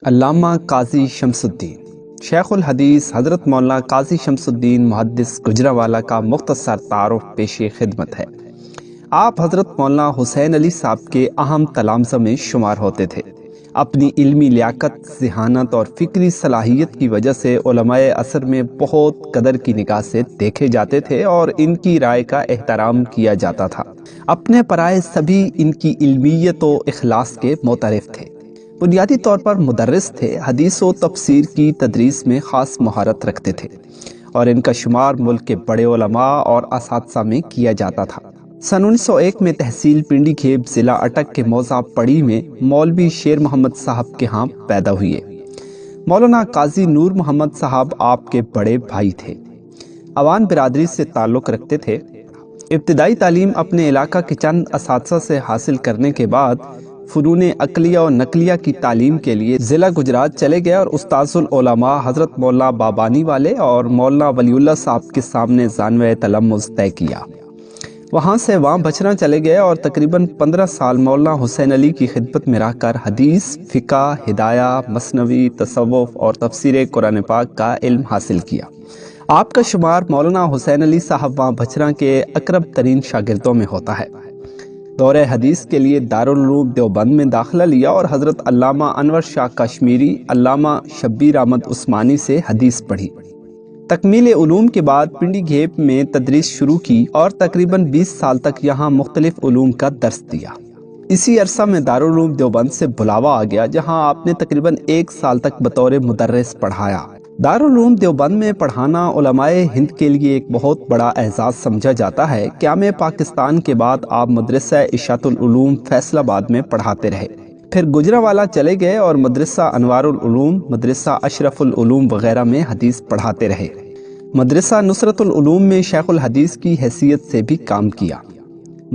علامہ قاضی شمس الدین شیخ الحدیث حضرت مولانا قاضی شمس الدین محدث گجرانوالہ کا مختصر تعارف پیش خدمت ہے۔ آپ حضرت مولانا حسین علی صاحب کے اہم تلامذہ میں شمار ہوتے تھے۔ اپنی علمی لیاقت، ذہانت اور فکری صلاحیت کی وجہ سے علماء عصر میں بہت قدر کی نگاہ سے دیکھے جاتے تھے اور ان کی رائے کا احترام کیا جاتا تھا۔ اپنے پرائے سبھی ان کی علمیت و اخلاص کے معترف تھے۔ بنیادی طور پر مدرس تھے، حدیث و تفسیر کی تدریس میں خاص مہارت رکھتے تھے اور ان کا شمار ملک کے بڑے علماء اور اساتذہ میں کیا جاتا تھا۔ سن 1901 میں تحصیل پنڈی کھیب ضلع اٹک کے موضع پڑی میں مولوی شیر محمد صاحب کے ہاں پیدا ہوئے۔ مولانا قاضی نور محمد صاحب آپ کے بڑے بھائی تھے۔ عوان برادری سے تعلق رکھتے تھے۔ ابتدائی تعلیم اپنے علاقہ کے چند اساتذہ سے حاصل کرنے کے بعد فنون عقلیہ و نقلیہ کی تعلیم کے لیے ضلع گجرات چلے گئے اور استاذ العلماء حضرت مولانا بابانی والے اور مولانا ولی اللہ صاحب کے سامنے ثانویہ تلمذ طے کیا۔ وہاں سے بچھرا چلے گئے اور تقریباً 15 سال مولانا حسین علی کی خدمت میں رہ کر حدیث، فقہ، ہدایہ، مثنوی، تصوف اور تفسیر قرآن پاک کا علم حاصل کیا۔ آپ کا شمار مولانا حسین علی صاحب بچھرا کے اقرب ترین شاگردوں میں ہوتا ہے۔ دور حدیث کے لیے دارالعلوم دیوبند میں داخلہ لیا اور حضرت علامہ انور شاہ کشمیری، علامہ شبیر احمد عثمانی سے حدیث پڑھی۔ تکمیل علوم کے بعد پنڈی گھیپ میں تدریس شروع کی اور تقریباً 20 سال تک یہاں مختلف علوم کا درس دیا۔ اسی عرصہ میں دارالعلوم دیوبند سے بلاوا آ گیا، جہاں آپ نے تقریباً 1 سال تک بطور مدرس پڑھایا۔ دارالعلوم دیوبند میں پڑھانا علماء ہند کے لیے ایک بہت بڑا اعزاز سمجھا جاتا ہے۔ قیام پاکستان کے بعد آپ مدرسہ اشاعت العلوم فیصل آباد میں پڑھاتے رہے، پھر گجرانوالہ چلے گئے اور مدرسہ انوار العلوم، مدرسہ اشرف العلوم وغیرہ میں حدیث پڑھاتے رہے۔ مدرسہ نصرت العلوم میں شیخ الحدیث کی حیثیت سے بھی کام کیا۔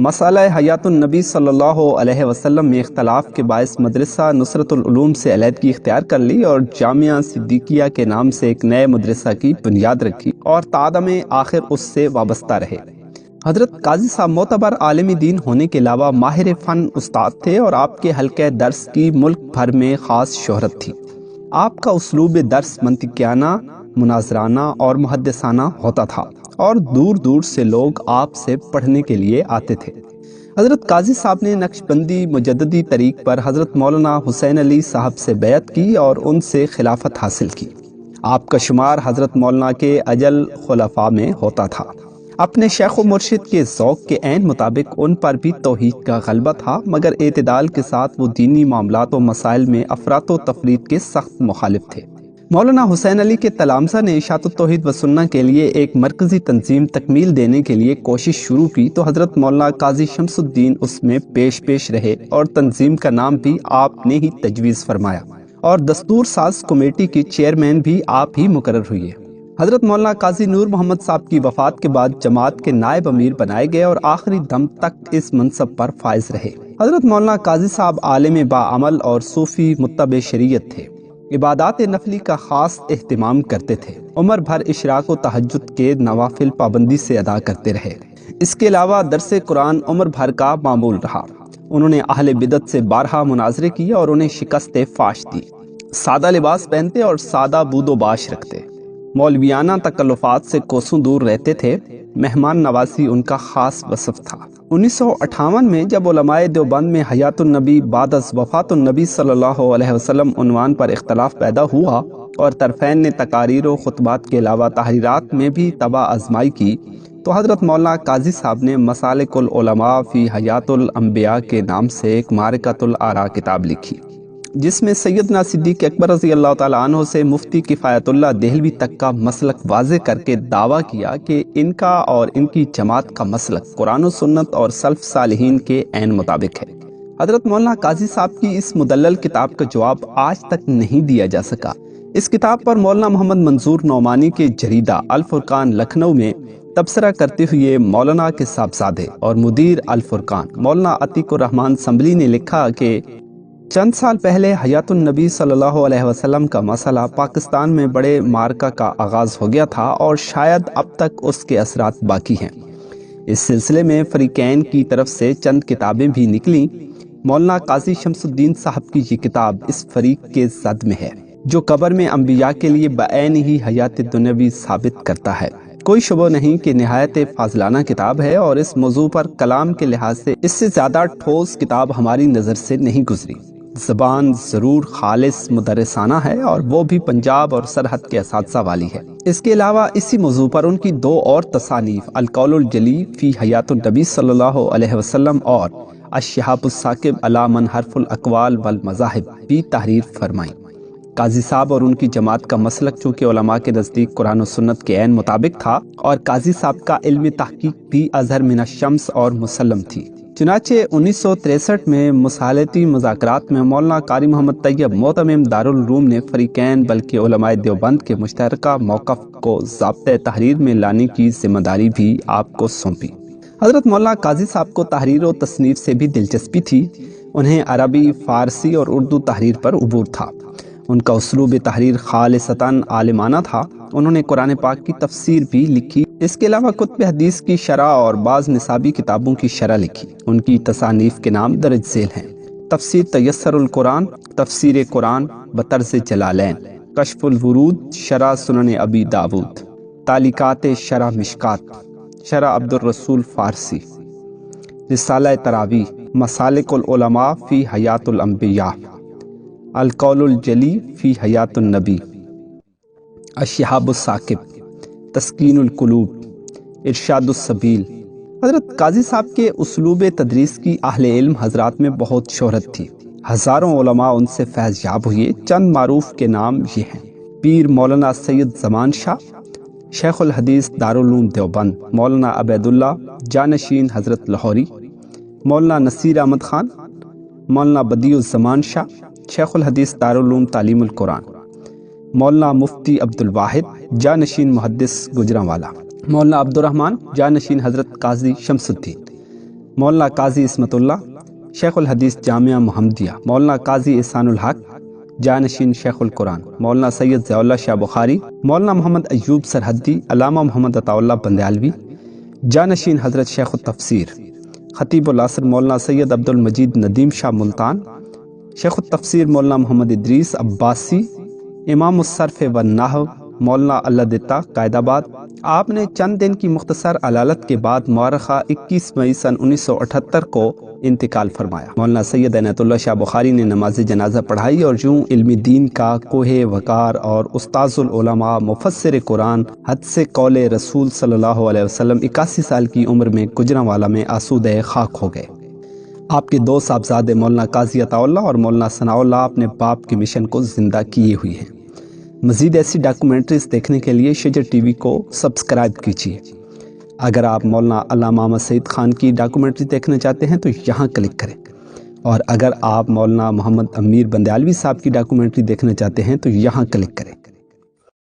مسئلہ حیات النبی صلی اللہ علیہ وسلم میں اختلاف کے باعث مدرسہ نصرت العلوم سے علیحدگی اختیار کر لی اور جامعہ صدیقیہ کے نام سے ایک نئے مدرسہ کی بنیاد رکھی اور تعدم آخر اس سے وابستہ رہے۔ حضرت قاضی صاحب معتبر عالم دین ہونے کے علاوہ ماہر فن استاد تھے اور آپ کے حلقہ درس کی ملک بھر میں خاص شہرت تھی۔ آپ کا اسلوب درس منطقیانہ، مناظرانہ اور محدثانہ ہوتا تھا اور دور دور سے لوگ آپ سے پڑھنے کے لیے آتے تھے۔ حضرت قاضی صاحب نے نقشبندی مجددی طریق پر حضرت مولانا حسین علی صاحب سے بیعت کی اور ان سے خلافت حاصل کی۔ آپ کا شمار حضرت مولانا کے اجل خلفاء میں ہوتا تھا۔ اپنے شیخ و مرشد کے ذوق کے عین مطابق ان پر بھی توحید کا غلبہ تھا، مگر اعتدال کے ساتھ وہ دینی معاملات و مسائل میں افراط و تفریط کے سخت مخالف تھے۔ مولانا حسین علی کے تلامذہ نے اشاعت التوحید و سنہ کے لیے ایک مرکزی تنظیم تکمیل دینے کے لیے کوشش شروع کی تو حضرت مولانا قاضی شمس الدین اس میں پیش رہے اور تنظیم کا نام بھی آپ نے ہی تجویز فرمایا اور دستور ساز کمیٹی کی چیئرمین بھی آپ ہی مقرر ہوئے۔ حضرت مولانا قاضی نور محمد صاحب کی وفات کے بعد جماعت کے نائب امیر بنائے گئے اور آخری دم تک اس منصب پر فائز رہے۔ حضرت مولانا قاضی صاحب عالم باعمل اور صوفی متبع شریعت تھے۔ عبادات نفلی کا خاص اہتمام کرتے تھے۔ عمر بھر اشراق و تہجد کے نوافل پابندی سے ادا کرتے رہے۔ اس کے علاوہ درس قرآن عمر بھر کا معمول رہا۔ انہوں نے اہل بدعت سے بارہا مناظرے کیے اور انہیں شکست فاش دی۔ سادہ لباس پہنتے اور سادہ بود و باش رکھتے، مولویانہ تکلفات سے کوسوں دور رہتے تھے۔ مہمان نوازی ان کا خاص وصف تھا۔ 1958 میں جب علماء دیوبند میں حیات النبی بعد از وفات النبی صلی اللہ علیہ وسلم عنوان پر اختلاف پیدا ہوا اور طرفین نے تقاریر و خطبات کے علاوہ تحریرات میں بھی طبع آزمائی کی تو حضرت مولانا قاضی صاحب نے مسالک العلماء فی حیات الانبیاء کے نام سے ایک معرکۃ الآراء کتاب لکھی، جس میں سیدنا صدیق اکبر رضی اللہ تعالیٰ عنہ سے مفتی کفایت اللہ دہلوی تک کا مسلک واضح کر کے دعویٰ کیا کہ ان کا اور ان کی جماعت کا مسلک قرآن و سنت اور سلف صالحین کے عین مطابق ہے۔ حضرت مولانا قاضی صاحب کی اس مدلل کتاب کا جواب آج تک نہیں دیا جا سکا۔ اس کتاب پر مولانا محمد منظور نعمانی کے جریدہ الفرقان لکھنؤ میں تبصرہ کرتے ہوئے مولانا کے صاحبزادے اور مدیر الفرقان مولانا عتیق الرحمن سنبھلی نے لکھا کہ چند سال پہلے حیات النبی صلی اللہ علیہ وسلم کا مسئلہ پاکستان میں بڑے معرکہ کا آغاز ہو گیا تھا اور شاید اب تک اس کے اثرات باقی ہیں۔ اس سلسلے میں فریقین کی طرف سے چند کتابیں بھی نکلیں، مولانا قاضی شمس الدین صاحب کی یہ کتاب اس فریق کے زد میں ہے جو قبر میں انبیاء کے لیے بعین ہی حیات دنیاوی ثابت کرتا ہے۔ کوئی شبہ نہیں کہ نہایت فاضلانہ کتاب ہے اور اس موضوع پر کلام کے لحاظ سے اس سے زیادہ ٹھوس کتاب ہماری نظر سے نہیں گزری۔ زبان ضرور خالص مدرسانہ ہے اور وہ بھی پنجاب اور سرحد کے اساتذہ والی ہے۔ اس کے علاوہ اسی موضوع پر ان کی 2 اور تصانیف القول الجلی فی حیات النبی صلی اللہ علیہ وسلم اور الشہاب الثاقب علی من حرف الاقوال والمذاہب بھی تحریر فرمائیں۔ قاضی صاحب اور ان کی جماعت کا مسلک چونکہ علماء کے نزدیک قرآن و سنت کے عین مطابق تھا اور قاضی صاحب کا علم تحقیق بھی اظہر من الشمس اور مسلم تھی، چنانچہ 1963 میں مصالحتی مذاکرات میں مولانا قاری محمد طیب معتمم دارالعلوم نے فریقین بلکہ علماء دیوبند کے مشترکہ موقف کو ضابطۂ تحریر میں لانے کی ذمہ داری بھی آپ کو سونپی۔ حضرت مولانا قاضی صاحب کو تحریر و تصنیف سے بھی دلچسپی تھی۔ انہیں عربی، فارسی اور اردو تحریر پر عبور تھا۔ ان کا اسلوب تحریر خالصتاً عالمانہ تھا۔ انہوں نے قرآن پاک کی تفسیر بھی لکھی، اس کے علاوہ کتب حدیث کی شرح اور بعض نصابی کتابوں کی شرح لکھی۔ ان کی تصانیف کے نام درج ذیل ہیں: تفسیر تیسر القرآن، تفسیر قرآن بطرز جلالین، کشف الورود، شرح سنن ابی داود، تعلیقات شرح مشکات، شرح عبد الرسول فارسی، رسالہ تراویح، مسالک العلماء فی حیات الانبیاء، القول الجلی فی حیات النبی، الشہاب الثاقب، تسکین القلوب، ارشاد السبیل۔ حضرت قاضی صاحب کے اسلوب تدریس کی اہل علم حضرات میں بہت شہرت تھی۔ ہزاروں علماء ان سے فیض یاب ہوئے۔ چند معروف کے نام یہ ہیں: پیر مولانا سید زمان شاہ، شیخ الحدیث دارالعلوم دیوبند، مولانا عبید اللہ جانشین حضرت لاہوری، مولانا نصیر احمد خان، مولانا بدیع الزمان شاہ، شیخ الحدیث دارالعلوم تعلیم القرآن، مولانا مفتی عبد الواحد جانشین محدث گجرانوالہ، مولانا عبد الرحمن جانشین حضرت قاضی شمس الدین، مولانا قاضی عصمت اللہ شیخ الحدیث جامعہ محمدیہ، مولانا قاضی احسان الحق جانشین شیخ القرآن، مولانا سید ضیاء اللہ شاہ بخاری، مولانا محمد ایوب سرحدی، علامہ محمد عطا اللہ بندیالوی جانشین حضرت شیخ التفسیر، خطیب العصر مولانا سید عبد المجید ندیم شاہ ملتان، شیخ التفسیر مولانا محمد ادریس عباسی، امام الصرف والنحو مولانا اللہ دتا قائد آباد۔ آپ نے چند دن کی مختصر علالت کے بعد مورخہ 21 مئی سن 1978 کو انتقال فرمایا۔ مولانا سید عنایت اللہ شاہ بخاری نے نماز جنازہ پڑھائی اور یوں علم دین کا کوہ وقار اور استاذ العلماء مفسر قرآن حد سے قول رسول صلی اللہ علیہ وسلم 81 سال کی عمر میں گجرانوالہ میں آسودہ خاک ہو گئے۔ آپ کے 2 صاحبزادے مولانا قاضی عطا اللہ اور مولانا ثناء اللہ اپنے باپ کے مشن کو زندہ کیے ہوئی ہیں۔ مزید ایسی ڈاکومنٹریز دیکھنے کے لیے شجر ٹی وی کو سبسکرائب کیجیے۔ اگر آپ مولانا علامہ محمد سعید خان کی ڈاکومنٹری دیکھنا چاہتے ہیں تو یہاں کلک کریں، اور اگر آپ مولانا محمد امیر بندیالوی صاحب کی ڈاکومنٹری دیکھنا چاہتے ہیں تو یہاں کلک کریں۔